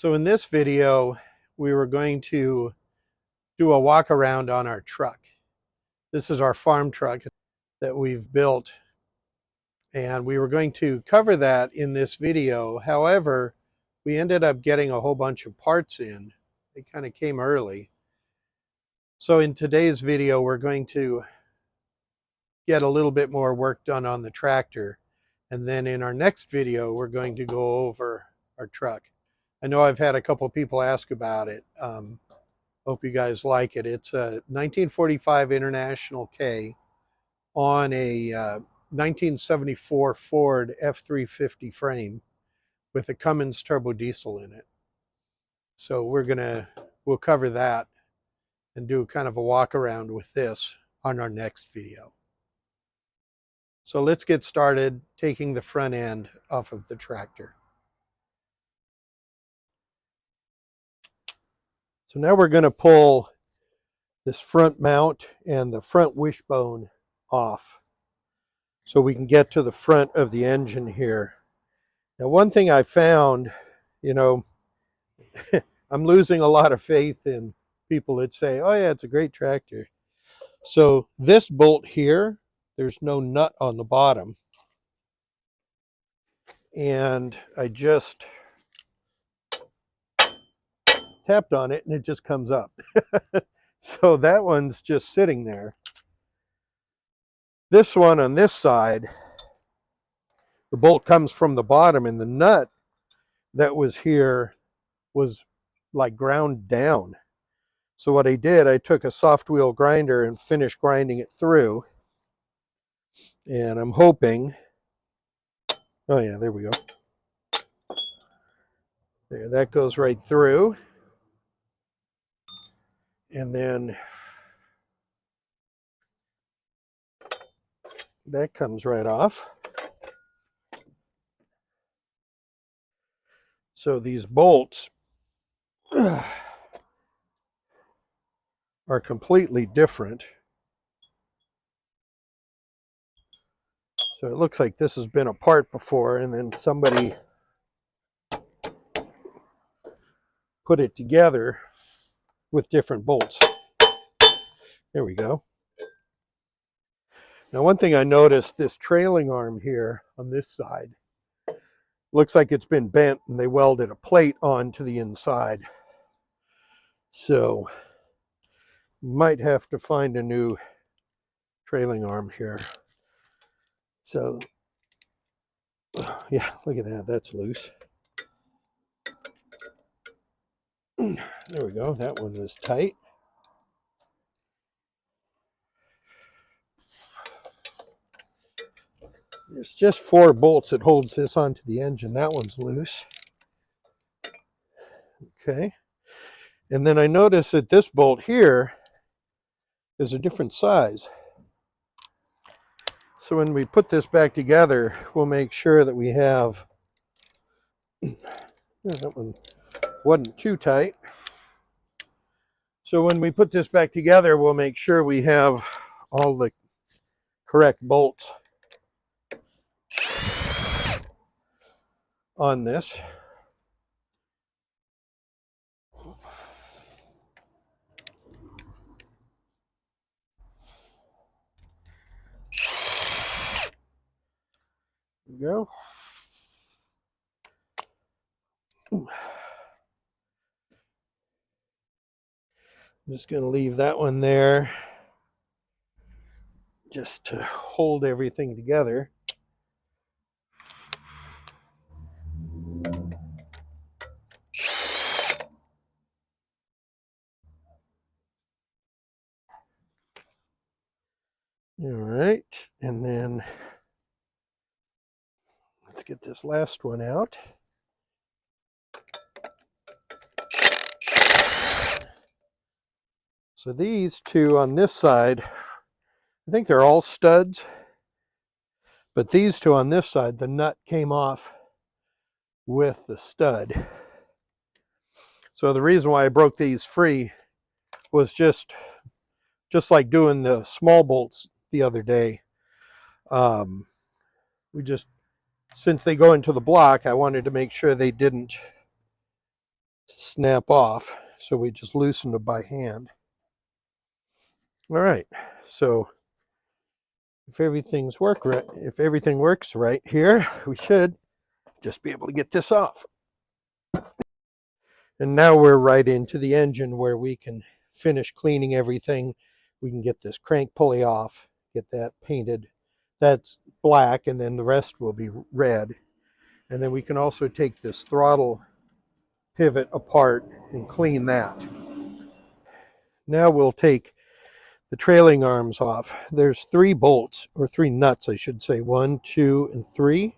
So in this video, we were going to do a walk around on our truck. This is our farm truck that we've built, and we were going to cover that in this video. However, we ended up getting a whole bunch of parts in. They kind of came early. So in today's video, we're going to get a little bit more work done on the tractor. And then in our next video, we're going to go over our truck. I know I've had a couple people ask about it. Hope you guys like it. It's a 1945 International K on a 1974 Ford F350 frame with a Cummins turbo diesel in it. So we'll cover that and do kind of a walk around with this on our next video. So let's get started taking the front end off of the tractor. So now we're going to pull this front mount and the front wishbone off so we can get to the front of the engine here. Now, one thing I found, I'm losing a lot of faith in people that say, oh yeah, it's a great tractor. So this bolt here, there's no nut on the bottom. And I just tapped on it and it just comes up. So that one's just sitting there. This one on this side, the bolt comes from the bottom, and the nut that was here was like ground down. So what I did, I took a soft wheel grinder and finished grinding it through. And I'm hoping, oh yeah, there we go. There, that goes right through. And then that comes right off. So these bolts are completely different. So it looks like this has been apart before, and then somebody put it together with different bolts. There we go. Now, one thing I noticed, this trailing arm here on this side looks like it's been bent, and they welded a plate onto the inside. So might have to find a new trailing arm here. So yeah, look at that, that's loose. There we go, that one is tight. There's just 4 bolts that holds this onto the engine. That one's loose. Okay. And then I notice that this bolt here is a different size. So when we put this back together, we'll make sure that we have, that one wasn't too tight. So when we put this back together, we'll make sure we have all the correct bolts on this. There we go. I'm just going to leave that one there just to hold everything together. All right, and then let's get this last one out. So these two on this side, I think they're all studs, but these two on this side, the nut came off with the stud. So the reason why I broke these free was just like doing the small bolts the other day. Since they go into the block, I wanted to make sure they didn't snap off, so we just loosen it by hand. All right, so if everything works right here, we should just be able to get this off. And now we're right into the engine where we can finish cleaning everything. We can get this crank pulley off, get that painted. That's black, and then the rest will be red. And then we can also take this throttle pivot apart and clean that. Now we'll take the trailing arms off. There's 3 bolts, or 3 nuts, I should say. 1, 2, and 3.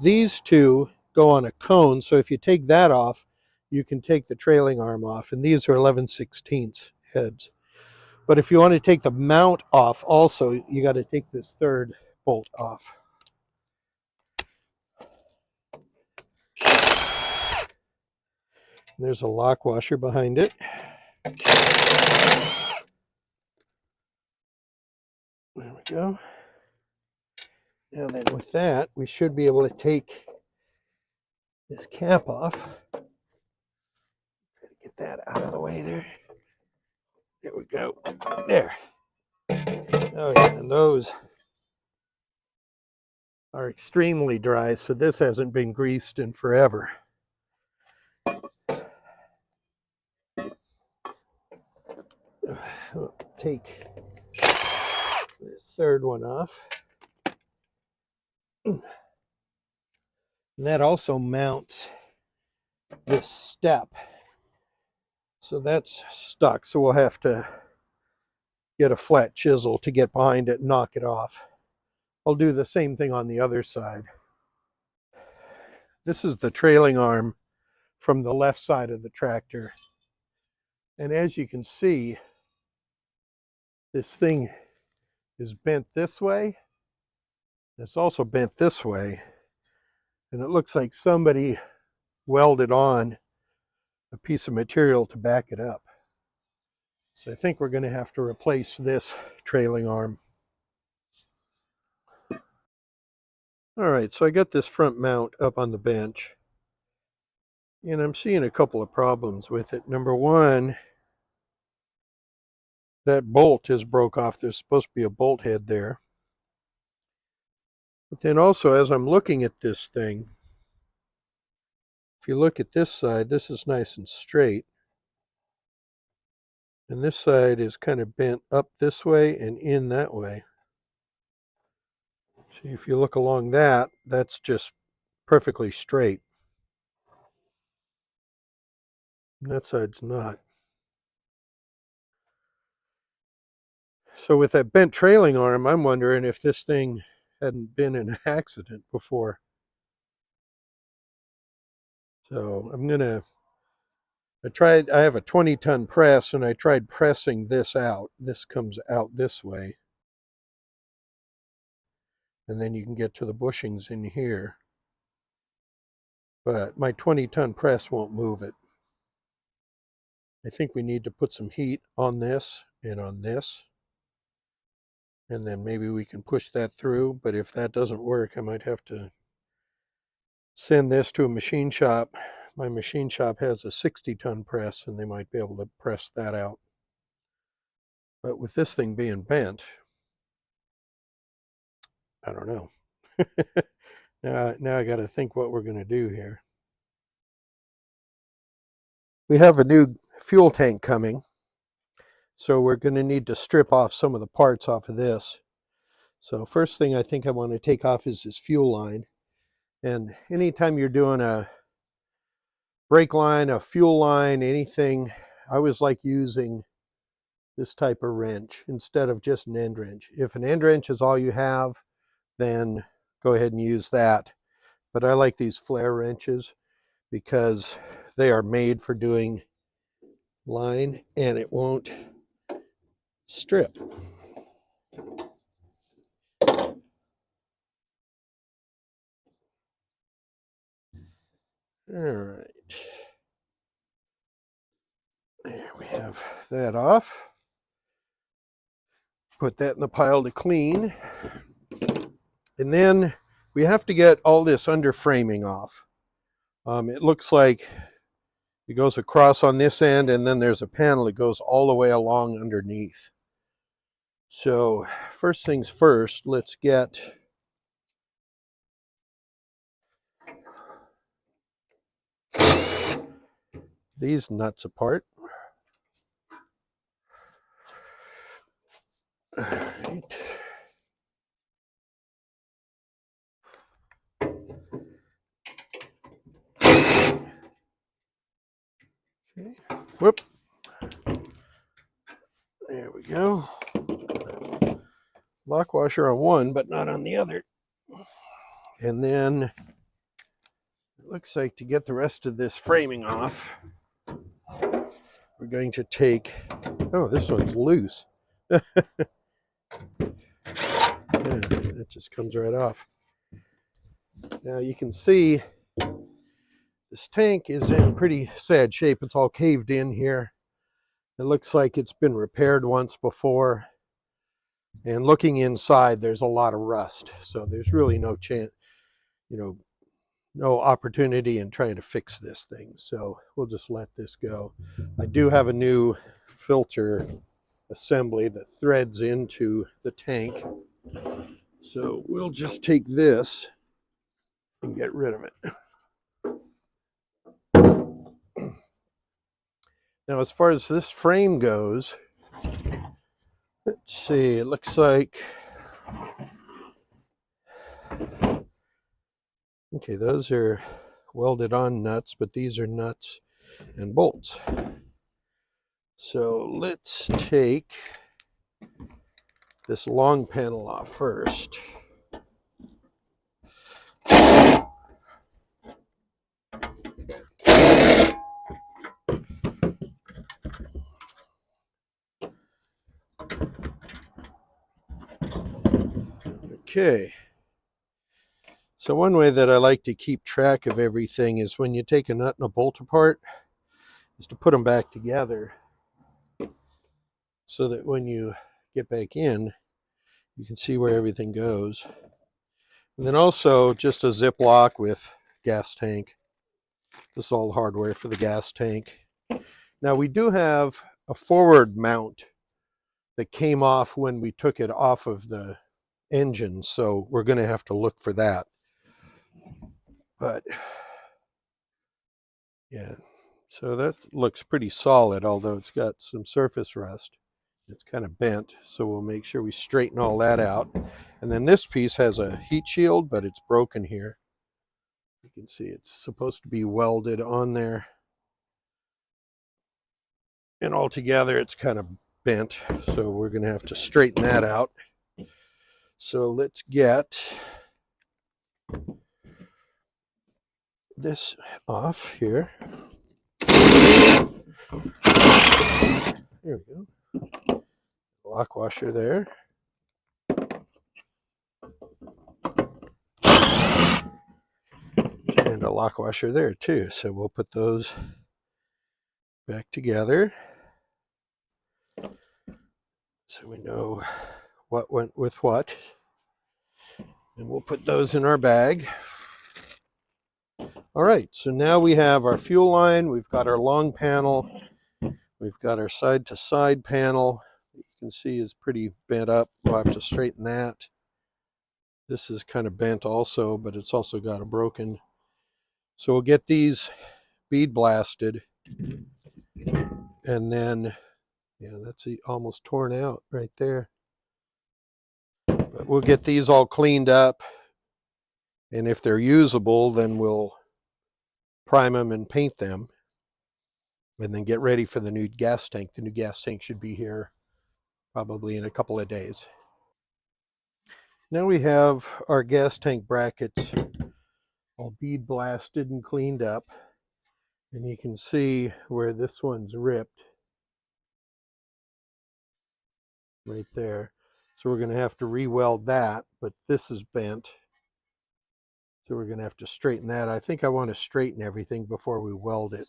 These 2 go on a cone, so if you take that off, you can take the trailing arm off, and these are 11/16 heads. But if you want to take the mount off also, you got to take this 3rd bolt off. There's a lock washer behind it. There we go. Now then, with that, we should be able to take this cap off. Get that out of the way there. There we go. There. Oh yeah, and those are extremely dry, so this hasn't been greased in forever. We'll take this 3rd one off. And that also mounts this step. So that's stuck, so we'll have to get a flat chisel to get behind it and knock it off. I'll do the same thing on the other side. This is the trailing arm from the left side of the tractor. And as you can see, this thing is bent this way. It's also bent this way. And it looks like somebody welded on a piece of material to back it up. So I think we're going to have to replace this trailing arm. All right, so I got this front mount up on the bench. And I'm seeing a couple of problems with it. Number one, that bolt is broke off. There's supposed to be a bolt head there. But then also, as I'm looking at this thing, if you look at this side, this is nice and straight. And this side is kind of bent up this way and in that way. See, if you look along that, that's just perfectly straight. And that side's not. So with that bent trailing arm, I'm wondering if this thing hadn't been in an accident before. So I have a 20-ton press, and I tried pressing this out. This comes out this way. And then you can get to the bushings in here. But my 20-ton press won't move it. I think we need to put some heat on this and on this. And then maybe we can push that through. But if that doesn't work, I might have to send this to a machine shop. My machine shop has a 60-ton press, and they might be able to press that out. But with this thing being bent, I don't know. Now I got to think what we're going to do here. We have a new fuel tank coming, so we're going to need to strip off some of the parts off of this. So first thing I think I want to take off is this fuel line. And anytime you're doing a brake line, a fuel line, anything, I always like using this type of wrench instead of just an end wrench. If an end wrench is all you have, then go ahead and use that. But I like these flare wrenches because they are made for doing line and it won't strip. All right. There we have that off. Put that in the pile to clean. And then we have to get all this under framing off. It looks like It goes across on this end, and then there's a panel that goes all the way along underneath. So first things first, let's get these nuts apart. All right. Okay. Whoop. There we go. Lock washer on one, but not on the other. And then it looks like to get the rest of this framing off, we're going to take, oh, this one's loose. Yeah, it just comes right off. Now you can see this tank is in pretty sad shape. It's all caved in here. It looks like it's been repaired once before. And looking inside, there's a lot of rust. So there's really no chance, no opportunity in trying to fix this thing. So we'll just let this go. I do have a new filter assembly that threads into the tank. So we'll just take this and get rid of it. Now, as far as this frame goes, let's see, it looks like, okay, those are welded on nuts, but these are nuts and bolts. So let's take this long panel off first. Okay. So one way that I like to keep track of everything is when you take a nut and a bolt apart, is to put them back together so that when you get back in, you can see where everything goes. And then also just a Ziploc with gas tank. This is all hardware for the gas tank. Now we do have a forward mount that came off when we took it off of the engine, so we're going to have to look for that. But yeah, so that looks pretty solid, although it's got some surface rust. It's kind of bent, so we'll make sure we straighten all that out. And then this piece has a heat shield, but it's broken here. You can see it's supposed to be welded on there. And altogether, it's kind of bent, so we're going to have to straighten that out. So let's get this off here. There we go. Lock washer there. And a lock washer there too. So we'll put those back together so we know what went with what. And we'll put those in our bag. All right, so now we have our fuel line, we've got our long panel, we've got our side-to-side panel. You can see is pretty bent up. We'll have to straighten that. This is kind of bent also, but it's also got a broken. So we'll get these bead blasted. And then, yeah, that's almost torn out right there. But we'll get these all cleaned up. And if they're usable, then we'll prime them and paint them. And then get ready for the new gas tank. The new gas tank should be here probably in a couple of days. Now we have our gas tank brackets all bead blasted and cleaned up. And you can see where this one's ripped right there. So we're going to have to re-weld that, but this is bent. So we're going to have to straighten that. I think I want to straighten everything before we weld it.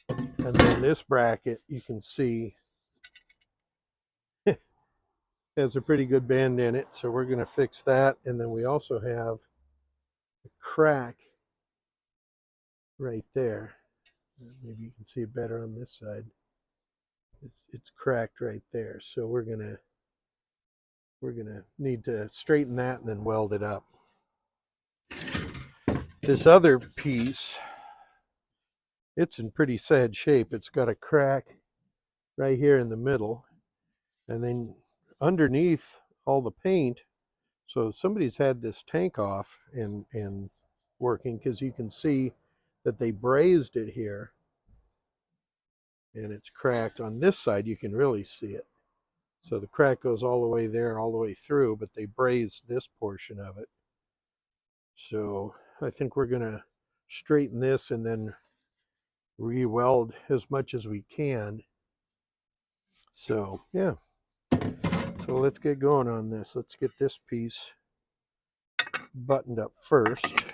And then this bracket, you can see, has a pretty good bend in it. So we're going to fix that. And then we also have a crack right there. Maybe you can see it better on this side. It's cracked right there. So we're gonna need to straighten that and then weld it up. This other piece, it's in pretty sad shape. It's got a crack right here in the middle, and then underneath all the paint. So somebody's had this tank off and working, because you can see that they brazed it here, and it's cracked. On this side you can really see it. So the crack goes all the way there, all the way through, but they brazed this portion of it. So I think we're gonna straighten this and then re-weld as much as we can. So yeah, so let's get going on this. Let's get this piece buttoned up first.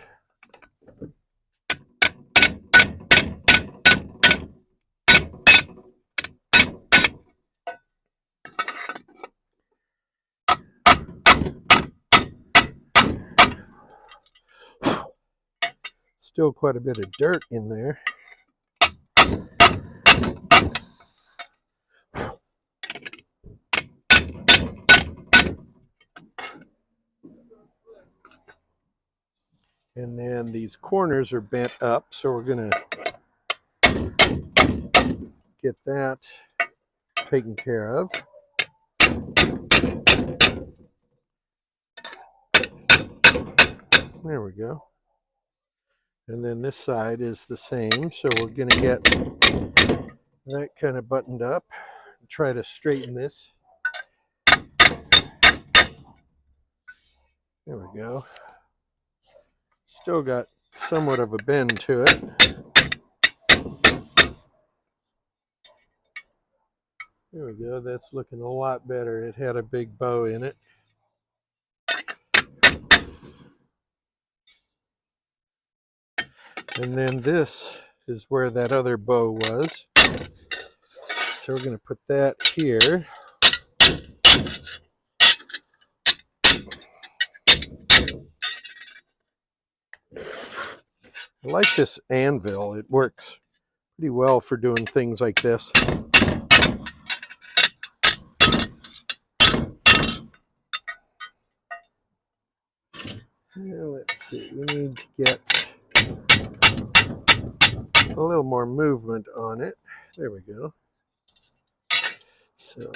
Still quite a bit of dirt in there. And then these corners are bent up, so we're gonna get that taken care of. There we go. And then this side is the same, so we're gonna get that kind of buttoned up and try to straighten this. There we go. Still got somewhat of a bend to it. There we go. That's looking a lot better. It had a big bow in it. And then this is where that other bow was. So we're going to put that here. I like this anvil. It works pretty well for doing things like this. Let's see, we need to get a little more movement on it. There we go. So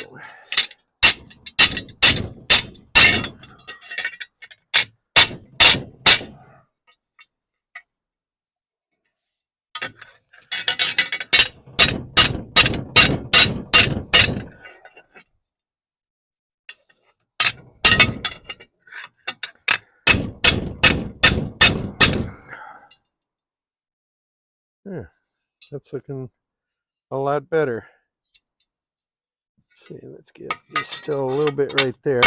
yeah, that's looking a lot better. Let's see, let's get this still a little bit right there.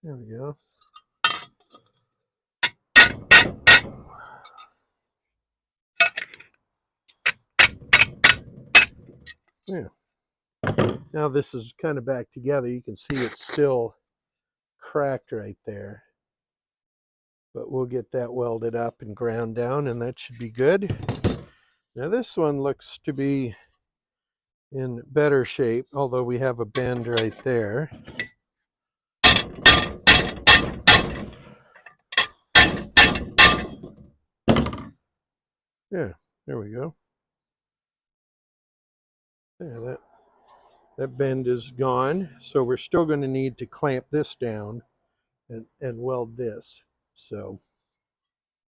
There we go. Yeah. Now this is kind of back together. You can see it's still cracked right there. But we'll get that welded up and ground down, and that should be good. Now this one looks to be in better shape, although we have a bend right there. Yeah, there we go. Yeah, that bend is gone. So we're still going to need to clamp this down and weld this. So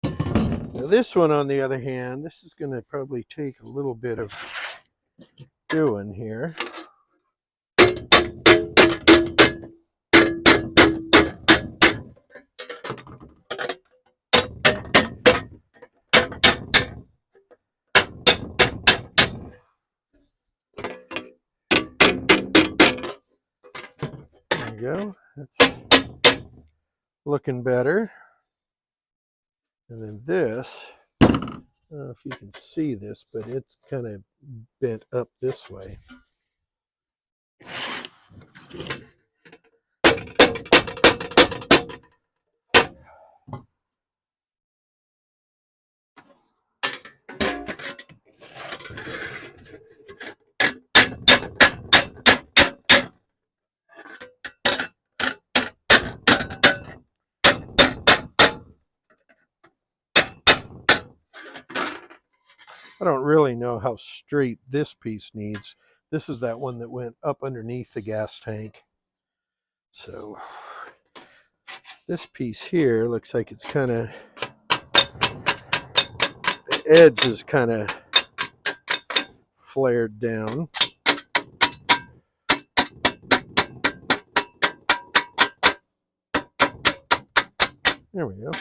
now this one, on the other hand, this is going to probably take a little bit of doing here. There we go. That's looking better. And then this, I don't know if you can see this, but it's kind of bent up this way. I don't really know how straight this piece needs. This is that one that went up underneath the gas tank. So this piece here looks like it's kind of, the edge is kind of flared down. There we go.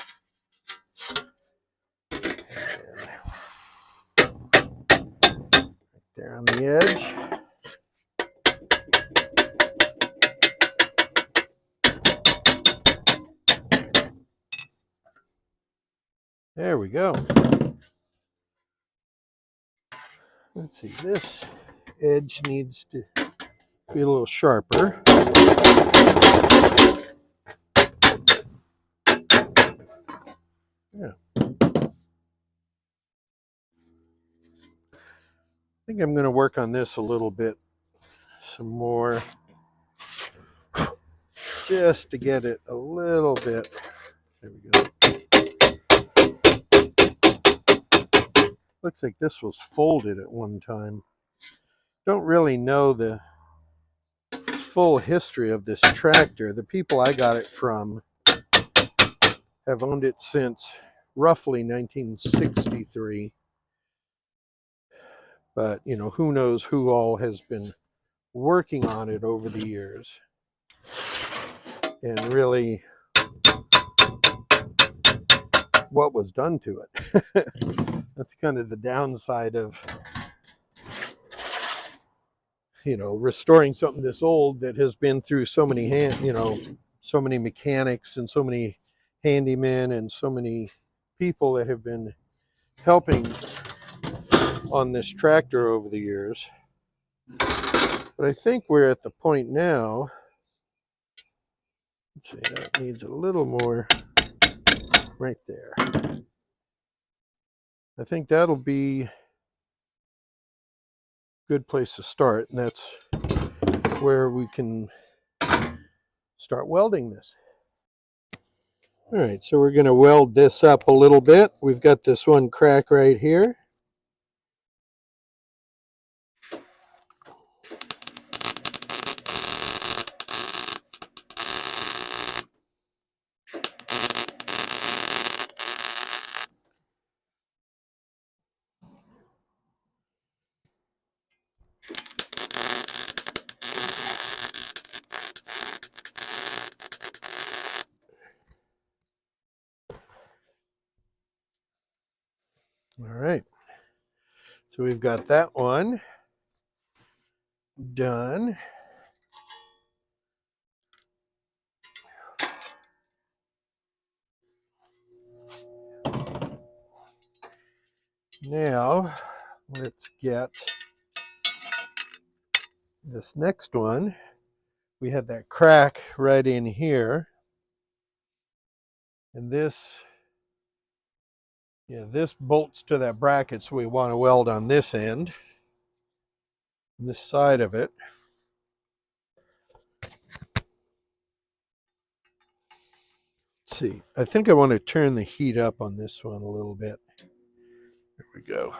There on the edge. There we go. Let's see, this edge needs to be a little sharper. Yeah. I think I'm going to work on this a little bit, some more, just to get it a little bit. There we go. Looks like this was folded at one time. Don't really know the full history of this tractor. The people I got it from have owned it since roughly 1963. But, you know, who knows who all has been working on it over the years. And really what was done to it. That's kind of the downside of, you know, restoring something this old that has been through so many so many mechanics and so many handymen and so many people that have been helping on this tractor over the years. But I think we're at the point now. Let's see, that needs a little more right there. I think that'll be a good place to start, and that's where we can start welding this. All right, so we're going to weld this up a little bit. We've got this one crack right here. All right, so we've got that one done. Now, let's get this next one. We had that crack right in here. And this, yeah, this bolts to that bracket, so we want to weld on this end, this side of it. Let's see, I think I want to turn the heat up on this one a little bit. There we go.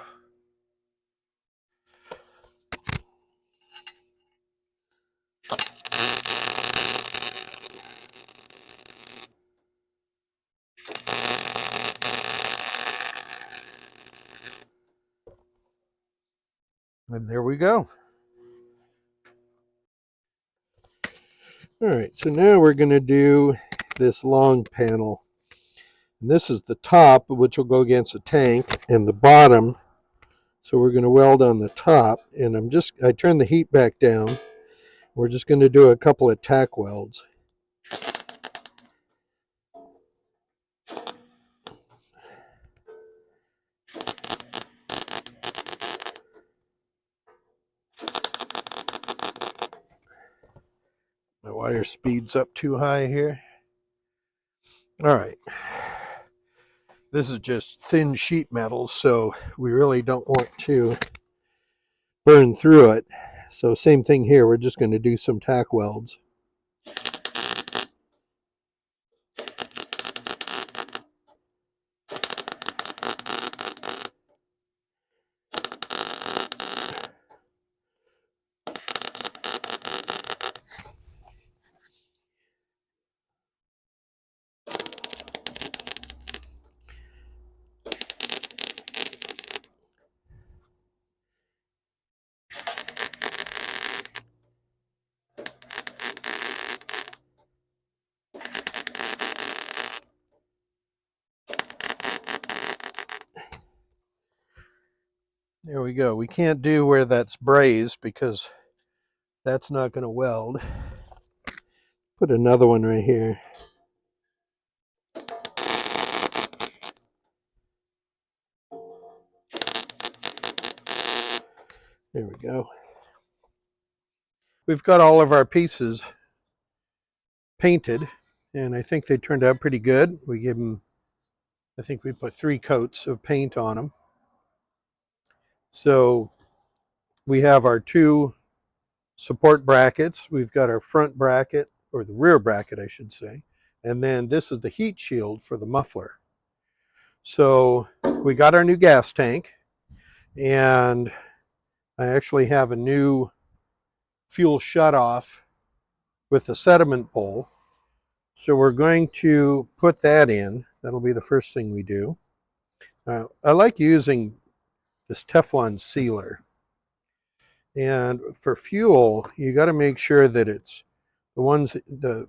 And there we go. All right, so now we're going to do this long panel. And this is the top, which will go against the tank, and the bottom. So we're going to weld on the top, and I turned the heat back down. We're just going to do a couple of tack welds. My wire speed's up too high here. All right. This is just thin sheet metal, so we really don't want to burn through it. So same thing here, we're just going to do some tack welds. There we go. We can't do where that's brazed because that's not going to weld. Put another one right here. There we go. We've got all of our pieces painted, and I think they turned out pretty good. We gave them, I think we put 3 coats of paint on them. So we have our 2 support brackets. We've got our front bracket, or the rear bracket, I should say. And then this is the heat shield for the muffler. So we got our new gas tank, and I actually have a new fuel shutoff with the sediment bowl. So we're going to put that in. That'll be the first thing we do. I like using this Teflon sealer. And for fuel, you got to make sure that it's the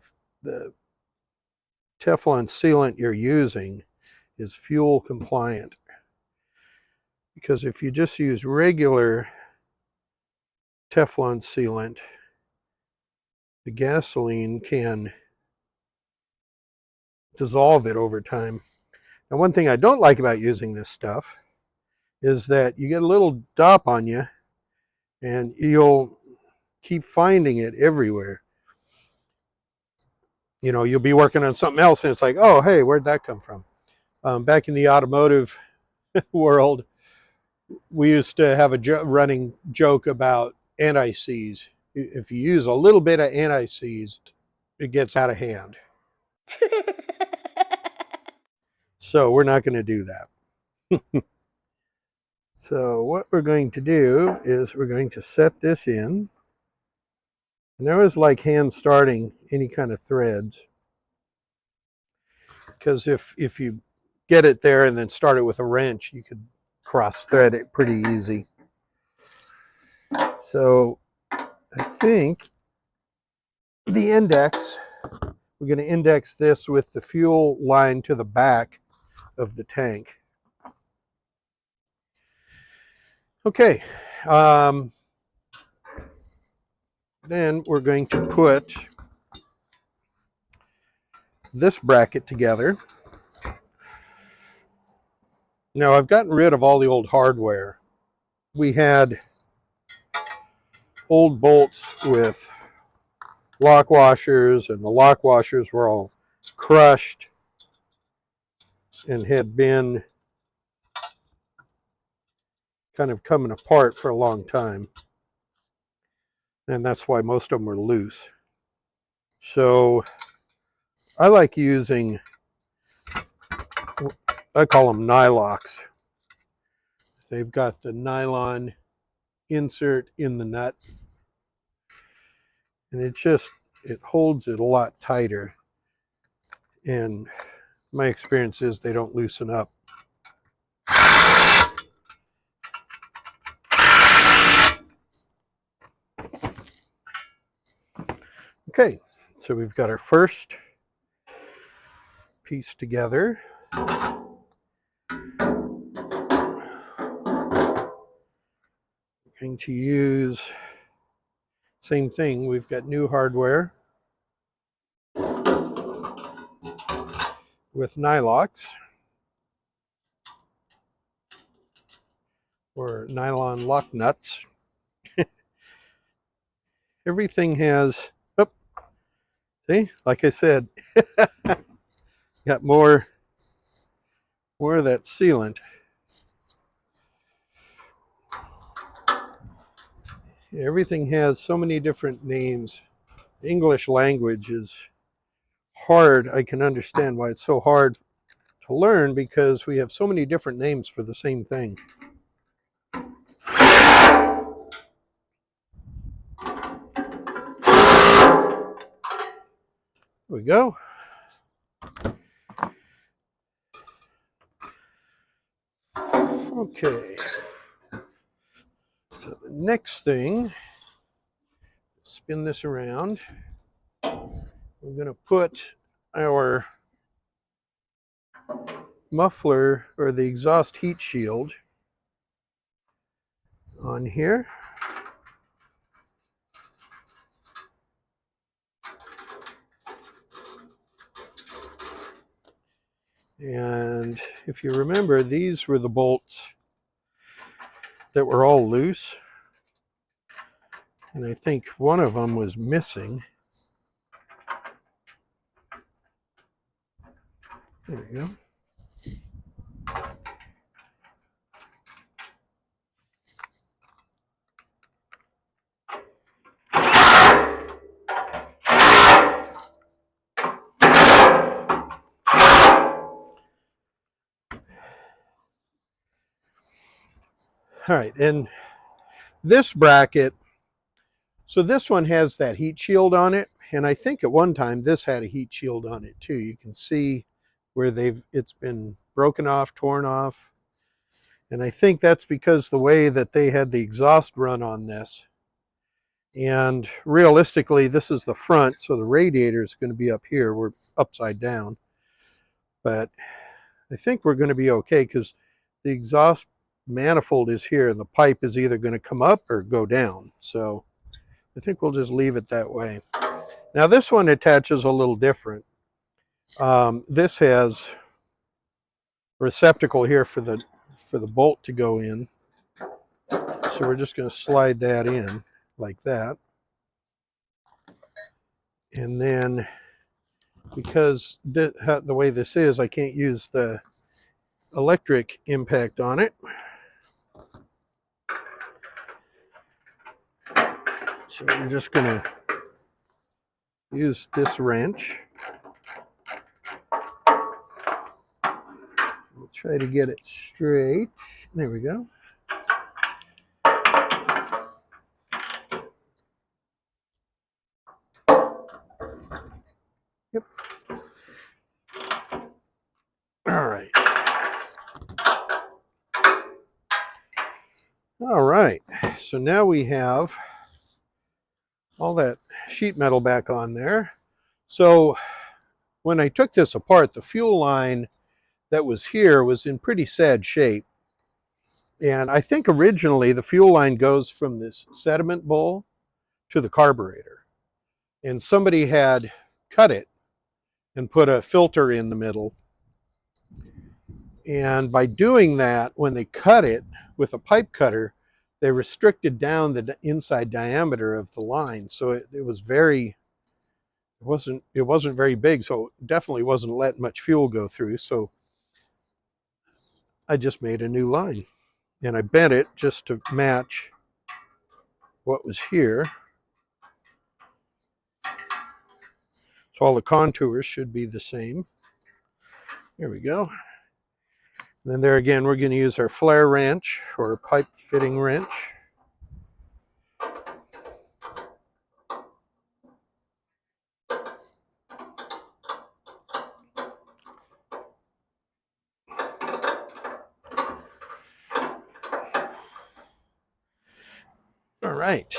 Teflon sealant you're using is fuel compliant. Because if you just use regular Teflon sealant, the gasoline can dissolve it over time. Now, one thing I don't like about using this stuff is that you get a little dop on you and you'll keep finding it everywhere. You know, you'll be working on something else and it's like, oh, hey, where'd that come from? Back in the automotive world, we used to have a running joke about anti-seize. If you use a little bit of anti-seize, it gets out of hand. So we're not going to do that. So what we're going to do is we're going to set this in. And I always like hand starting any kind of threads, because if you get it there and then start it with a wrench, you could cross thread it pretty easy. So I think the index, we're going to index this with the fuel line to the back of the tank. Okay. Then we're going to put this bracket together. Now I've gotten rid of all the old hardware. We had old bolts with lock washers, and the lock washers were all crushed and had been kind of coming apart for a long time. And that's why most of them were loose. So I like using, I call them nylocks. They've got the nylon insert in the nut, and it holds it a lot tighter. And my experience is they don't loosen up. Okay, so we've got our first piece together. Going to use same thing. We've got new hardware with nylocks or nylon lock nuts. Everything has, oh, see, like I said, got more of that sealant. Everything has so many different names. The English language is hard. I can understand why it's so hard to learn, because we have so many different names for the same thing. There we go. Okay. So the next thing, spin this around. We're going to put our muffler, or the exhaust heat shield, on here. And if you remember, these were the bolts that were all loose. And I think one of them was missing. There we go. All right, and this bracket, so this one has that heat shield on it, and I think at one time this had a heat shield on it too. You can see where it's been broken off, torn off, and I think that's because the way that they had the exhaust run on this. And realistically, this is the front, so the radiator is going to be up here. We're upside down, but I think we're going to be okay because the exhaust manifold is here and the pipe is either going to come up or go down. So I think we'll just leave it that way. Now this one attaches a little different. This has a receptacle here for the bolt to go in. So we're just going to slide that in like that. And then because the way this is, I can't use the electric impact on it. So we're just going to use this wrench. We'll try to get it straight. There we go. Yep. All right. All right. So now we have all that sheet metal back on there. So when I took this apart, the fuel line that was here was in pretty sad shape. And I think originally the fuel line goes from this sediment bowl to the carburetor. And somebody had cut it and put a filter in the middle. And by doing that, when they cut it with a pipe cutter, they restricted down the inside diameter of the line. So it wasn't very big, so it definitely wasn't letting much fuel go through. So I just made a new line. And I bent it just to match what was here. So all the contours should be the same. There we go. And then there again, we're going to use our flare wrench or pipe fitting wrench. All right.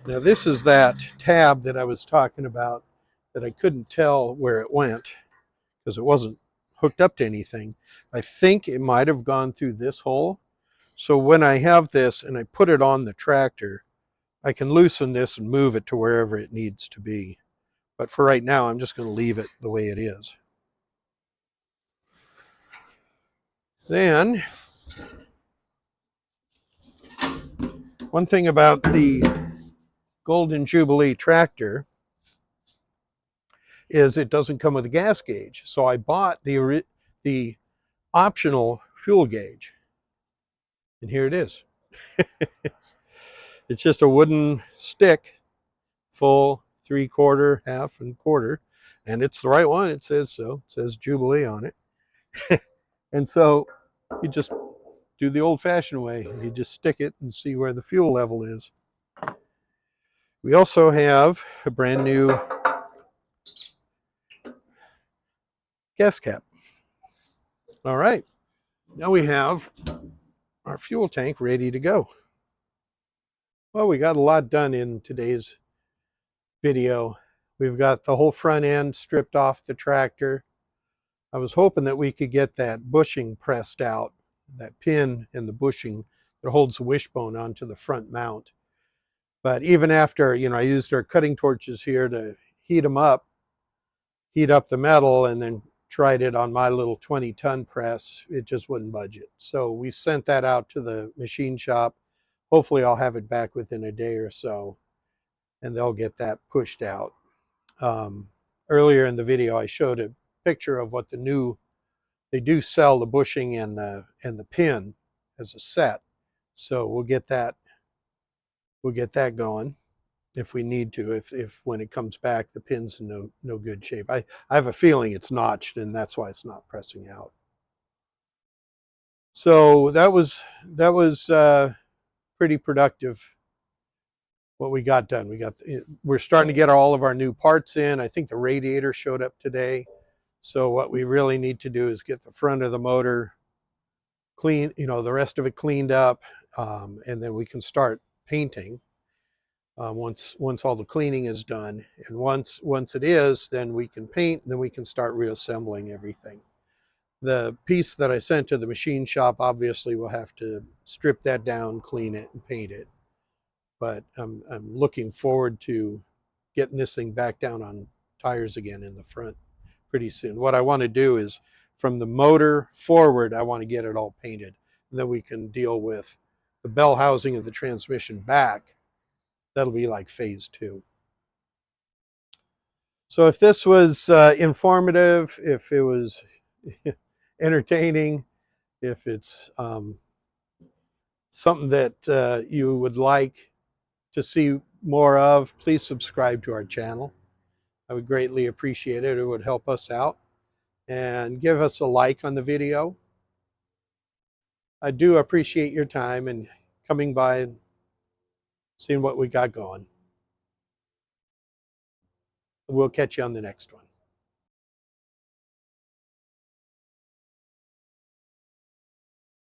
Now this is that tab that I was talking about that I couldn't tell where it went because it wasn't hooked up to anything. I think it might have gone through this hole. So when I have this and I put it on the tractor, I can loosen this and move it to wherever it needs to be. But for right now, I'm just going to leave it the way it is. Then, one thing about the Golden Jubilee tractor is it doesn't come with a gas gauge. So I bought the optional fuel gauge. And here it is. It's just a wooden stick, full, 3/4, half, and quarter. And it's the right one. It says so. It says Jubilee on it. And so you just do the old-fashioned way. You just stick it and see where the fuel level is. We also have a brand new gas cap. All right, now we have our fuel tank ready to go. Well, we got a lot done in today's video. We've got the whole front end stripped off the tractor. I was hoping that we could get that bushing pressed out, that pin and the bushing that holds the wishbone onto the front mount. But even after, I used our cutting torches here to heat them up, heat up the metal, and then tried it on my little 20-ton press, it just wouldn't budge it. So we sent that out to the machine shop. Hopefully I'll have it back within a day or so, and they'll get that pushed out. Earlier in the video, I showed a picture of what they do sell the bushing and the pin as a set. So we'll get that going if we need to, if when it comes back the pin's in no good shape. I have a feeling it's notched, and that's why it's not pressing out. So that was pretty productive what we got done. We're starting to get all of our new parts in. I think the radiator showed up today. So what we really need to do is get the front of the motor clean, the rest of it cleaned up, and then we can start painting. Once all the cleaning is done, and once it is, then we can paint, and then we can start reassembling everything. The piece that I sent to the machine shop, obviously we'll have to strip that down, clean it, and paint it. But I'm looking forward to getting this thing back down on tires again in the front pretty soon. What I want to do is from the motor forward, I want to get it all painted, and then we can deal with the bell housing of the transmission back. That'll be like phase 2. So if this was informative, if it was entertaining, if it's something that you would like to see more of, please subscribe to our channel. I would greatly appreciate it. It would help us out. And give us a like on the video. I do appreciate your time and coming by and seeing what we got going. We'll catch you on the next one.